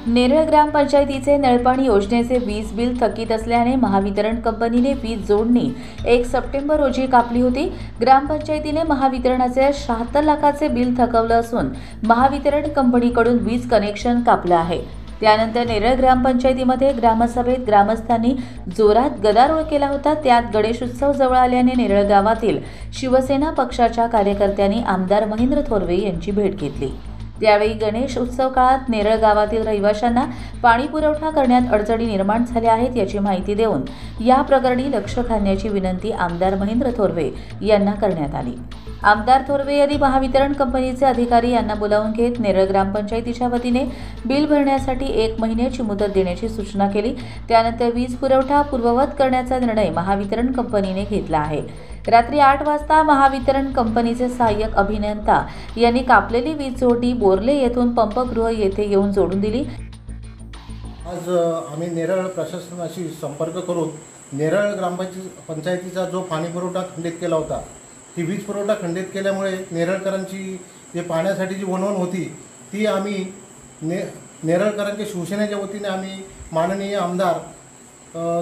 नेरळ ग्रामपंचायतीचे नळपाणी योजनेचे वीज बिल थकीत असल्याने महावितरण कंपनीने वीज जोडणी 1 सप्टेंबर रोजी कापली होती। ग्रामपंचायतीने महावितरणाचे 76 लाखाचे बिल थकवलं असून महावितरण कंपनीकडून वीज कनेक्शन कापलं आहे। त्यानंतर नेरळ ग्रामपंचायतीमध्ये ग्रामसभेत ग्रामस्थांनी जोरात गदारोळ केला होता। त्यात गणेश उत्सव जवळ आल्याने नेरळ गावातील शिवसेना पक्षाच्या कार्यकर्त्यांनी आमदार महेंद्र थोरवे यांची भेट घेतली। त्यावेळी गणेश उत्सव काळात नेरळ गावातील रहिवाशांना पाणी पुरवठा करण्यात अडचणी निर्माण झाल्या आहेत याची माहिती देऊन या प्रकरणी लक्ष घालण्याची विनंती आमदार महेंद्र थोरवे यांना करण्यात आली। आमदार थोरवे यांनी महावितरण कंपनीचे अधिकारी यांना बोलावून घेत नेरळ ग्रामपंचायतीच्या वतीने बिल भरण्यासाठी 1 महिन्याची मुदत देण्याची सूचना केली। त्यानंतर वीज पुरवठा पूर्ववत करण्याचा निर्णय महावितरण कंपनीने घेतला आहे। रात्री 8 वाजता महावितरण कंपनीचे सहाय्यक अभियंता यांनी कापलेली वीज जोडणी बोर्ले येथून पंपगृह येथे येऊन जोडून दिली। आज आम्ही नेरळ प्रशासनाशी संपर्क करून नेरळ ग्रामपंचायतीचा जो पाणी पुरवठा खंडित केला होता, ही वीज पुरवठा खंडित केल्यामुळे नेरळकरांची जे पाण्यासाठी जी वणवण होती ती आम्ही नेरळकरांच्या शिवसेनेच्या वतीने आम्ही माननीय आमदार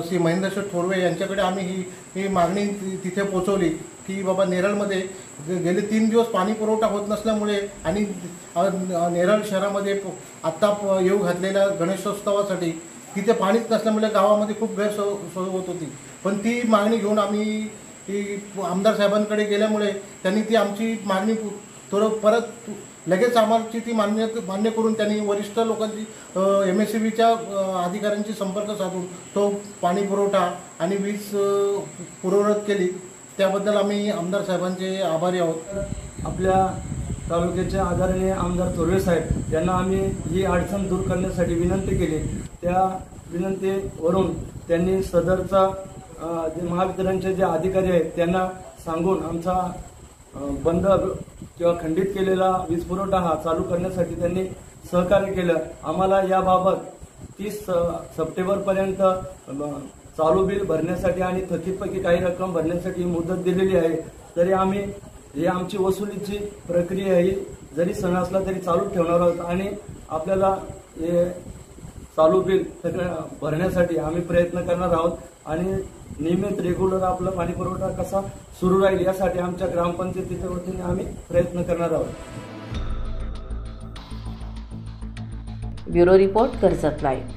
श्री महेंद्र थोरवे यांच्याकडे आम्ही ही मागणी तिथे पोचवली की बाबा नेरळमध्ये गेले 3 दिवस पाणी पुरवठा होत नसल्यामुळे आणि नेरळ शहरामध्ये आत्ता येऊ घातलेल्या गणेशोत्सवासाठी तिथे पाणीच नसल्यामुळे गावामध्ये खूप गैरसोय होत होती। पण ती मागणी घेऊन आम्ही आमदार साहेबांकडे गेल्यामुळे त्यांनी ती आमची मागणी परत लगेच आम्हाला ती मान्य करून त्यांनी वरिष्ठ लोकांची MSCBच्या अधिकाऱ्यांशी संपर्क साधून तो पाणी पुरवठा आणि वीज पूर्ववत केली। त्याबद्दल आम्ही आमदार साहेबांचे आभारी आहोत। आपल्या तालुक्याचे आदरणीय आमदार थोरवे साहेब यांना आम्ही ही अडचण दूर करण्यासाठी विनंती केली। त्या विनंतीवरून त्यांनी सदरचा जे महावितरणचे जे अधिकारी आहेत त्यांना सांगून आमचा बंद किंवा खंडित केलेला वीज पुरवठा हा चालू करण्यासाठी त्यांनी सहकार्य केलं। आम्हाला याबाबत 30 सप्टेंबरपर्यंत चालू बिल भरण्यासाठी आणि थकीतपैकी काही रक्कम भरण्यासाठी मुदत दिलेली आहे। तरी आम्ही ही आमची वसुलीची प्रक्रिया ही जरी सण असला तरी चालू ठेवणार आहोत आणि आपल्याला हे चालू बिल भरण्यासाठी आम्ही प्रयत्न करणार आहोत आणि नियमित रेग्युलर आपला पाणी पुरवठा कसा सुरू राहील यासाठी आमच्या ग्रामपंचायतीच्या वतीने आम्ही प्रयत्न करणार आहोत। Bureau report Karjat live.